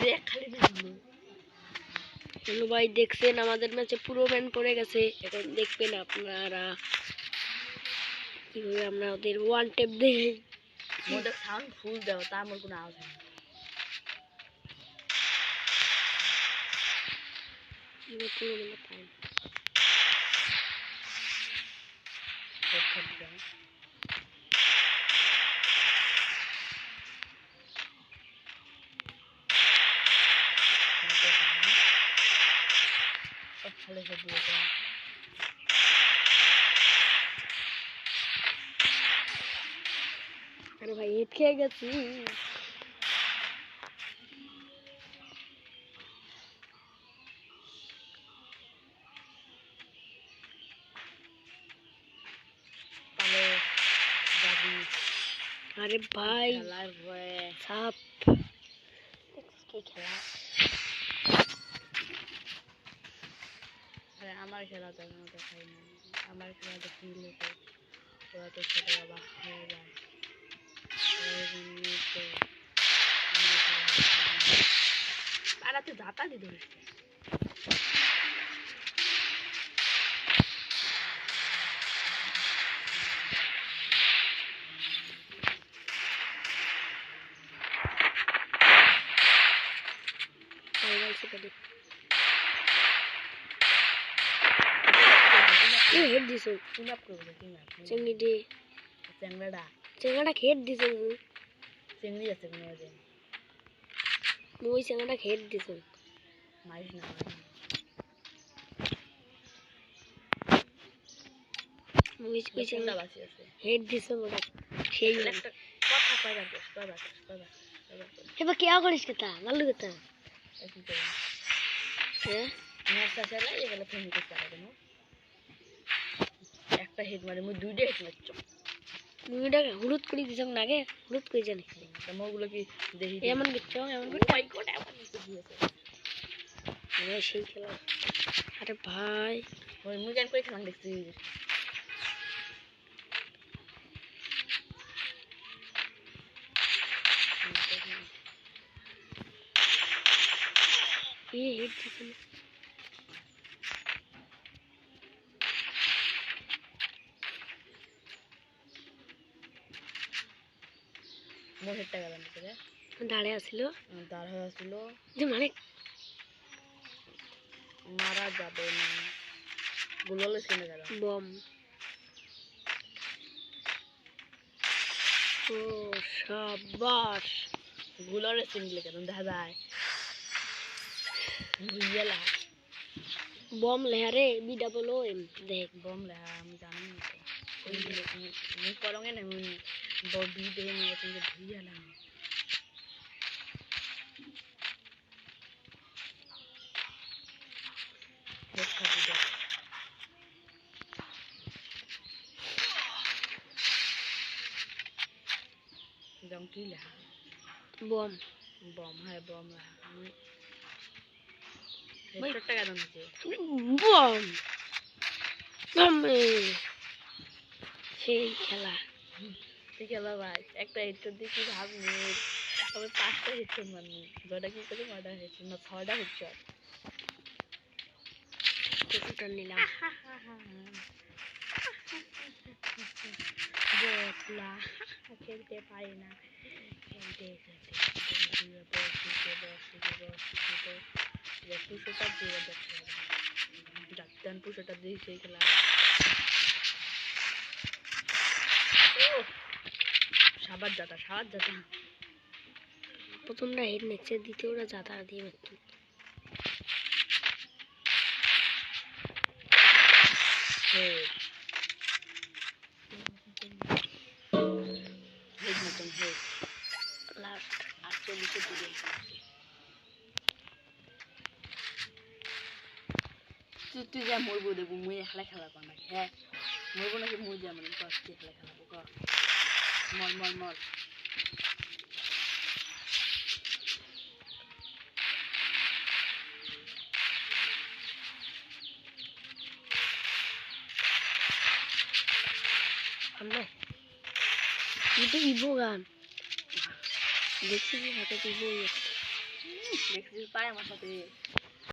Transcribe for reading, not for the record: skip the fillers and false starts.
দেখ খালি হ্যালো ভাই, দেখছেন আমাদের ম্যাচে পুরো ব্যান পড়ে গেছে। এখন দেখবেন আপনারা কিভাবে আমরা ওদের ওয়ান টেপ দেই। মোদের সাউন্ড ফুল দাও, তা আমার কোনো আওয়াজ হয় না। এবার পুরো ব্যান পাই। আরে ভাই হেড খেয়ে গেছি। আরে ভাই সাপ কি খেলা। আরে আমার খেলা তো আমি দেখাই না, আমার খেলা তো ফিল হতো, ওরা তো ছোট বাবা হয়ে যায়। পাড়াতে যাতায়াতই ধরিস হেড দিছো টিম আপ করবো, টিম আপ চিংড়ি দে চেঙ্গাটা হেড দিছো চিংড়ি আছে কোনো মধ্যে ওই চেঙ্গাটা হেড দিছো মারিস না ওই চেঙ্গা বাসি আছে হেড দিছো ওটা সেই একটা কথা কয়বার এবার কি করিস কেতা ভালো কেতা কি করে হ্যাঁ ম্যাচটা চালাই এগুলো ফেমি করতে পারে না। একটা হেড মারে মুই দুইটা হেড মারছ মুইটা হলুদ করে দিছাম না আগে হলুদ করে জানি মোগুলো কি দেখি এমন কিছু এমন করে মাই গড এমন কিছু দিয়েছে আমি সেই খেলা। আরে ভাই ওই মুই জান করে খেলা দেখছি ये हिट दिसो মোর হেডটা গেল না রে দাঁড়ে আছিল দাঁড় হয়ে আসছিল যে মানে মারা যাবে না গুলোলে শুনে গেল বম ও শাবাশ গুলোলে চিনলে কেন দেখা যায় বুঝলা বম লেহারে বি ডাবল ও এম দেখ বম লেহা আমি জানি না ওই মুই করঙ্গে না মুই বডি দেহে নিয়ে তুমি ধুইলা জঙ্কিলা বম বম হয় বম আমি হেডশটটা কেন নিচে বম বম সেই খেলা ঠিক আছে ভাই একটা হেডশট দিয়ে কি ভাব নেই আমি 5টা হেডশট মারনি দুটা কি করে মারা হেডশট না 6টা হেডশট টোটাল নিলাম বটলা খেলতে পারি না খেলতে পুষোটা দিয়ে ডাক্তার পুষোটা দিয়ে সেই খেলা সাবার যাতা প্রথমটা হেড নিচ্ছে দ্বিতীয়টা যাতা দিয়ে মারত হেড মতন হেড লাস্ট 48 দূরে তুই যা মরবো দেবো মুই একলা খেলা কর নাকি হ্যাঁ মরবো নাকি মুই যা মানে কষ্ট একলা খেলাবো কর মর আমরা itu ibu kan দেখছি কি হাতে ইবো দেখছিস পায় আমার সাথে